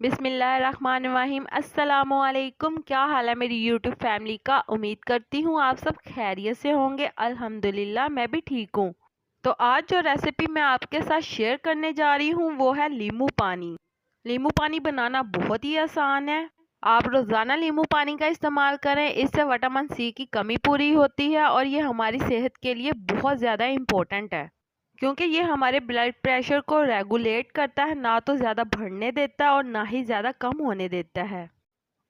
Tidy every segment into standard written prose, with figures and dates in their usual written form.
बिस्मिल्लाहिर्रहमानिर्रहीम। अस्सलामुअलैकुम। क्या हाल है मेरी यूट्यूब फैमिली का। उम्मीद करती हूँ आप सब खैरियत से होंगे। अल्हम्दुलिल्लाह मैं भी ठीक हूँ। तो आज जो रेसिपी मैं आपके साथ शेयर करने जा रही हूँ वो है नींबू पानी। नींबू पानी बनाना बहुत ही आसान है। आप रोज़ाना नींबू पानी का इस्तेमाल करें, इससे विटामिन सी की कमी पूरी होती है और ये हमारी सेहत के लिए बहुत ज़्यादा इम्पोर्टेंट है, क्योंकि ये हमारे ब्लड प्रेशर को रेगुलेट करता है, ना तो ज़्यादा बढ़ने देता है और ना ही ज़्यादा कम होने देता है।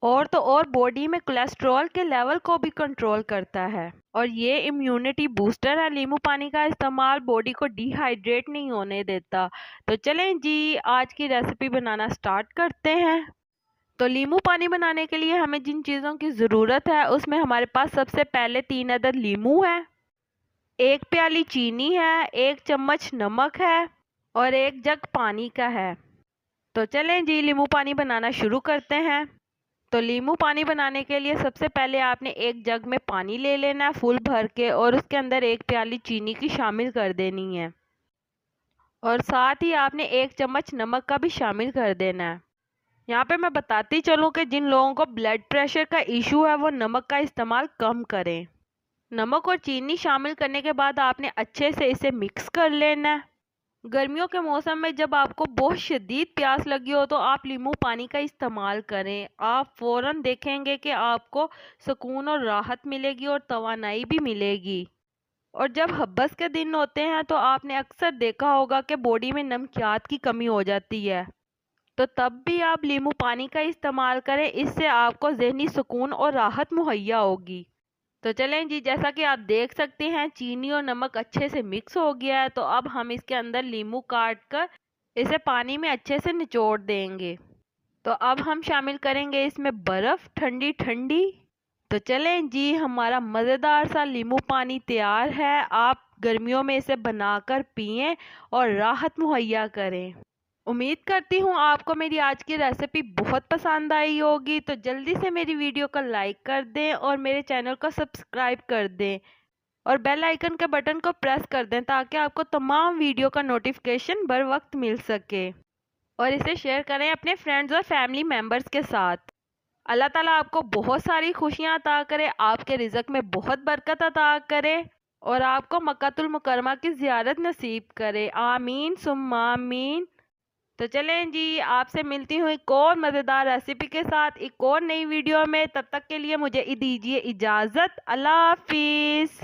और तो और बॉडी में कोलेस्ट्रॉल के लेवल को भी कंट्रोल करता है और ये इम्यूनिटी बूस्टर है। नींबू पानी का इस्तेमाल बॉडी को डिहाइड्रेट नहीं होने देता। तो चलें जी, आज की रेसिपी बनाना स्टार्ट करते हैं। तो नींबू पानी बनाने के लिए हमें जिन चीज़ों की ज़रूरत है उसमें हमारे पास सबसे पहले 3 अदद नींबू है, 1 प्याली चीनी है, 1 चम्मच नमक है और 1 जग पानी का है। तो चलें जी, नींबू पानी बनाना शुरू करते हैं। तो नींबू पानी बनाने के लिए सबसे पहले आपने 1 जग में पानी ले लेना है फुल भर के, और उसके अंदर 1 प्याली चीनी की शामिल कर देनी है और साथ ही आपने 1 चम्मच नमक का भी शामिल कर देना है। यहाँ पे मैं बताती चलूँ कि जिन लोगों को ब्लड प्रेशर का इशू है वो नमक का इस्तेमाल कम करें। नमक और चीनी शामिल करने के बाद आपने अच्छे से इसे मिक्स कर लेना है। गर्मियों के मौसम में जब आपको बहुत शदीद प्यास लगी हो तो आप नींबू पानी का इस्तेमाल करें। आप फ़ौरन देखेंगे कि आपको सुकून और राहत मिलेगी और तवानाई भी मिलेगी। और जब हब्बस के दिन होते हैं तो आपने अक्सर देखा होगा कि बॉडी में नमकियात की कमी हो जाती है, तो तब भी आप नींबू पानी का इस्तेमाल करें। इससे आपको ज़हनी सुकून और राहत मुहैया होगी। तो चलें जी, जैसा कि आप देख सकते हैं चीनी और नमक अच्छे से मिक्स हो गया है। तो अब हम इसके अंदर नींबू काट कर इसे पानी में अच्छे से निचोड़ देंगे। तो अब हम शामिल करेंगे इसमें बर्फ़ ठंडी ठंडी। तो चलें जी, हमारा मज़ेदार सा नींबू पानी तैयार है। आप गर्मियों में इसे बनाकर पिएं और राहत मुहैया करें। उम्मीद करती हूँ आपको मेरी आज की रेसिपी बहुत पसंद आई होगी। तो जल्दी से मेरी वीडियो को लाइक कर दें और मेरे चैनल को सब्सक्राइब कर दें और बेल आइकन के बटन को प्रेस कर दें ताकि आपको तमाम वीडियो का नोटिफिकेशन बर वक्त मिल सके। और इसे शेयर करें अपने फ्रेंड्स और फैमिली मेम्बर्स के साथ। अल्लाह ताला आपको बहुत सारी खुशियाँ अता करे, आपके रिज़्क में बहुत बरकत अता करे और आपको मक्कातुल मुकर्रमा की ज़ियारत नसीब करे। आमीन सुम्मा आमीन। तो चलें जी, आपसे मिलती हूँ एक और मज़ेदार रेसिपी के साथ एक और नई वीडियो में। तब तक के लिए मुझे दीजिए इजाज़त। अल्लाह हाफिज़।